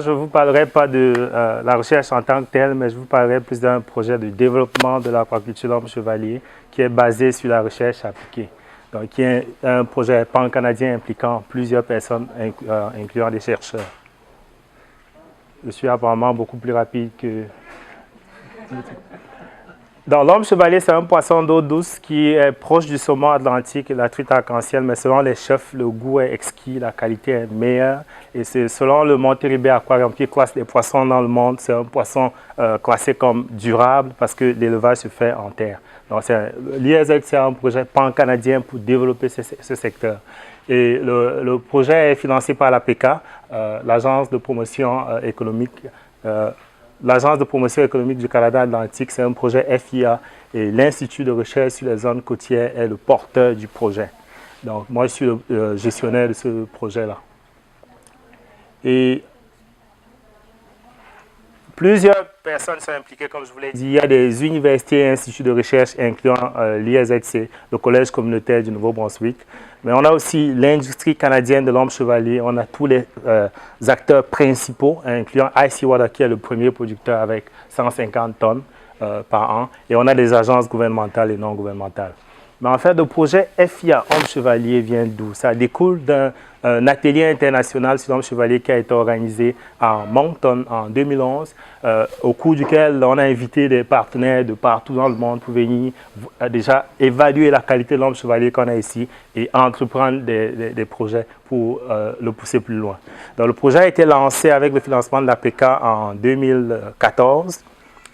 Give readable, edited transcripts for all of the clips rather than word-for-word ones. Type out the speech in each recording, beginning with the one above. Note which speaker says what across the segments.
Speaker 1: je ne vous parlerai pas de la recherche en tant que telle, mais je vous parlerai plus d'un projet de développement de l'aquaculture L'Homme Chevalier qui est basé sur la recherche appliquée. Donc, qui est un projet pan-canadien impliquant plusieurs personnes, incluant des chercheurs. Je suis apparemment beaucoup plus rapide que... Donc, l'homme chevalier, c'est un poisson d'eau douce qui est proche du saumon atlantique et de la truite arc-en-ciel, mais selon les chefs, le goût est exquis, la qualité est meilleure. Et c'est selon le Monterrey Aquarium qui classe les poissons dans le monde, c'est un poisson classé comme durable parce que l'élevage se fait en terre. Donc, l'ISEC, c'est un projet pan-canadien pour développer ce secteur. Et le projet est financé par l'APECA, l'Agence de promotion économique. L'Agence de promotion économique du Canada Atlantique, c'est un projet FIA et l'Institut de recherche sur les zones côtières est le porteur du projet. Donc, moi, je suis le gestionnaire de ce projet-là. Et plusieurs personnes sont impliquées, comme je vous l'ai dit. Il y a des universités et instituts de recherche incluant l'ISEC, le Collège communautaire du Nouveau-Brunswick. Mais on a aussi l'industrie canadienne de l'homme chevalier. On a tous les acteurs principaux, incluant IC Water, qui est le premier producteur avec 150 tonnes par an. Et on a des agences gouvernementales et non gouvernementales. Mais en fait, le projet FIA Homme Chevalier vient d'où? Ça découle d'un atelier international sur l'homme chevalier qui a été organisé à Moncton en 2011, au cours duquel on a invité des partenaires de partout dans le monde pour venir déjà évaluer la qualité de l'homme chevalier qu'on a ici et entreprendre des projets pour le pousser plus loin. Donc, le projet a été lancé avec le financement de l'APECA en 2014.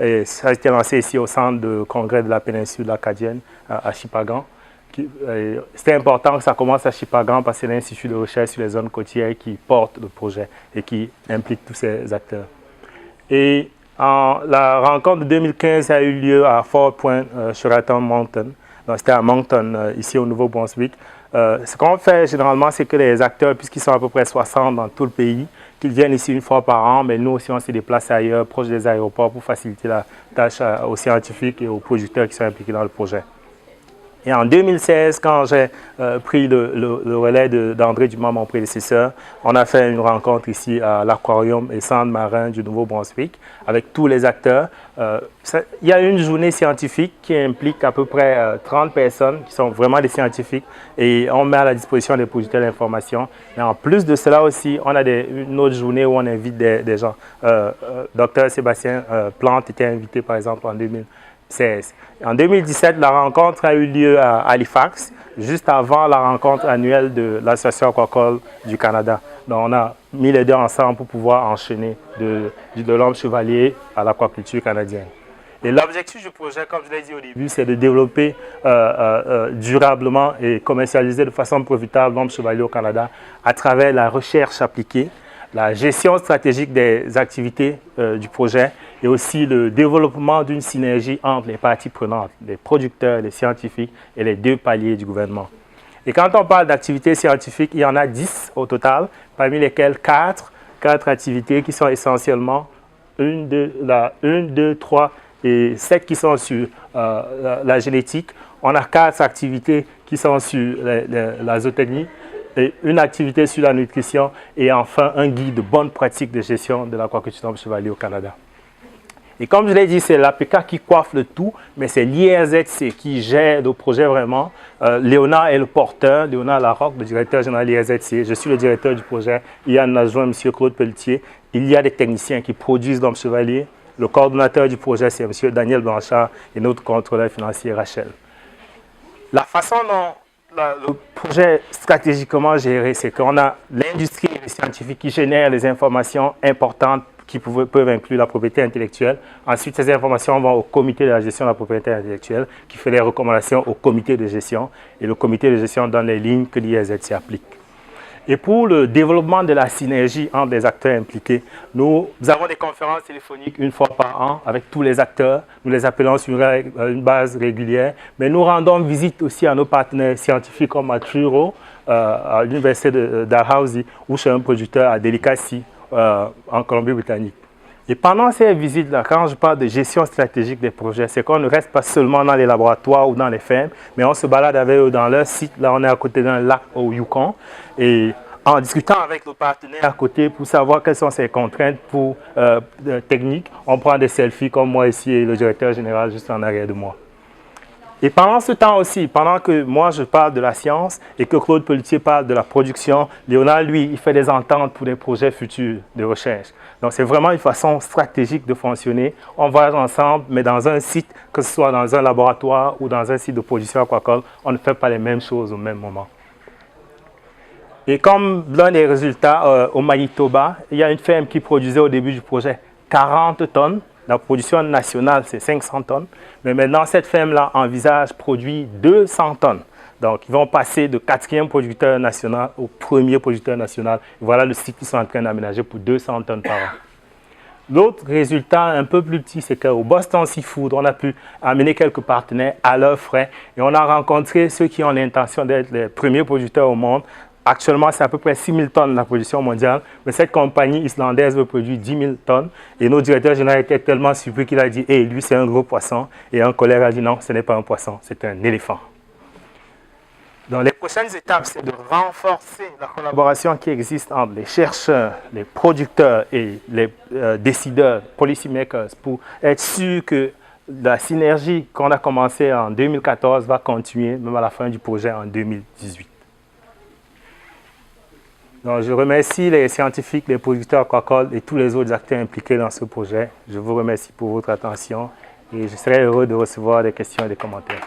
Speaker 1: Et ça a été lancé ici au centre de congrès de la péninsule acadienne à Shippagan. C'était important que ça commence à Shippagan parce que c'est l'Institut de recherche sur les zones côtières qui porte le projet et qui implique tous ces acteurs. Et la rencontre de 2015 a eu lieu à Fort Point, Sheraton Mountain. C'était à Moncton, ici au Nouveau-Brunswick. Ce qu'on fait généralement, c'est que les acteurs, puisqu'ils sont à peu près 60 dans tout le pays, qu'ils viennent ici une fois par an, mais nous aussi on se déplace ailleurs, proche des aéroports, pour faciliter la tâche aux scientifiques et aux producteurs qui sont impliqués dans le projet. Et en 2016, quand j'ai pris le relais d'André Dumas, mon prédécesseur, on a fait une rencontre ici à l'Aquarium et Centre marin du Nouveau-Brunswick avec tous les acteurs. Il y a une journée scientifique qui implique à peu près 30 personnes qui sont vraiment des scientifiques et on met à la disposition des producteurs d'informations. Mais en plus de cela aussi, on a une autre journée où on invite des gens. Dr Sébastien Plante était invité par exemple en 2016. En 2017, la rencontre a eu lieu à Halifax, juste avant la rencontre annuelle de l'Association aquacole du Canada. Donc, on a mis les deux ensemble pour pouvoir enchaîner de l'homme chevalier à l'aquaculture canadienne. Et l'objectif du projet, comme je l'ai dit au début, c'est de développer durablement et commercialiser de façon profitable l'homme chevalier au Canada à travers la recherche appliquée, la gestion stratégique des activités du projet et aussi le développement d'une synergie entre les parties prenantes, les producteurs, les scientifiques et les deux paliers du gouvernement. Et quand on parle d'activités scientifiques, il y en a 10 au total, parmi lesquelles 4 activités qui sont essentiellement 1, 2, 3 et 7 qui sont sur la génétique. On a 4 activités qui sont sur la zootechnie, et une activité sur la nutrition et enfin un guide de bonnes pratiques de gestion de l'aquaculture d'homme chevalier au Canada. Et comme je l'ai dit, c'est l'APECA qui coiffe le tout, mais c'est l'ISEC qui gère le projet vraiment. Léonard est le porteur, Léonard Larocque, le directeur général de l'ISEC. Je suis le directeur du projet. Il y a un adjoint, M. Claude Pelletier. Il y a des techniciens qui produisent l'homme chevalier. Le coordonnateur du projet, c'est M. Daniel Blanchard et notre contrôleur financier, Rachel. La façon dont le projet stratégiquement géré, c'est qu'on a l'industrie et les scientifiques qui génèrent les informations importantes qui peuvent inclure la propriété intellectuelle. Ensuite, ces informations vont au comité de la gestion de la propriété intellectuelle qui fait les recommandations au comité de gestion et le comité de gestion donne les lignes que l'ISEC applique. Et pour le développement de la synergie entre les acteurs impliqués, nous avons des conférences téléphoniques une fois par an avec tous les acteurs. Nous les appelons sur une base régulière, mais nous rendons visite aussi à nos partenaires scientifiques comme à Truro, à l'université de Dalhousie, ou chez un producteur à Delicacy, en Colombie-Britannique. Et pendant ces visites-là, quand je parle de gestion stratégique des projets, c'est qu'on ne reste pas seulement dans les laboratoires ou dans les fermes, mais on se balade avec eux dans leur site. Là, on est à côté d'un lac au Yukon. Et en discutant avec nos partenaires à côté pour savoir quelles sont ces contraintes techniques. On prend des selfies comme moi ici et le directeur général juste en arrière de moi. Et pendant ce temps aussi, pendant que moi je parle de la science et que Claude Pelletier parle de la production, Léonard, lui, il fait des ententes pour des projets futurs de recherche. Donc c'est vraiment une façon stratégique de fonctionner. On voyage ensemble, mais dans un site, que ce soit dans un laboratoire ou dans un site de production aquacole, on ne fait pas les mêmes choses au même moment. Et comme l'un des résultats au Manitoba, il y a une ferme qui produisait au début du projet 40 tonnes. La production nationale, c'est 500 tonnes. Mais maintenant, cette ferme-là envisage produire 200 tonnes. Donc, ils vont passer de 4e producteur national au 1er producteur national. Et voilà le site qu'ils sont en train d'aménager pour 200 tonnes par an. L'autre résultat un peu plus petit, c'est qu'au Boston Seafood, on a pu amener quelques partenaires à leurs frais. Et on a rencontré ceux qui ont l'intention d'être les premiers producteurs au monde. Actuellement, c'est à peu près 6 000 tonnes de la production mondiale, mais cette compagnie islandaise veut produire 10 000 tonnes. Et notre directeur général était tellement surpris qu'il a dit « Hey, lui, c'est un gros poisson. » Et un collègue a dit « Non, ce n'est pas un poisson, c'est un éléphant. » Donc, les prochaines étapes, c'est de renforcer la collaboration qui existe entre les chercheurs, les producteurs et les décideurs, policymakers, pour être sûr que la synergie qu'on a commencée en 2014 va continuer, même à la fin du projet en 2018. Donc, je remercie les scientifiques, les producteurs aquacoles et tous les autres acteurs impliqués dans ce projet. Je vous remercie pour votre attention et je serai heureux de recevoir des questions et des commentaires.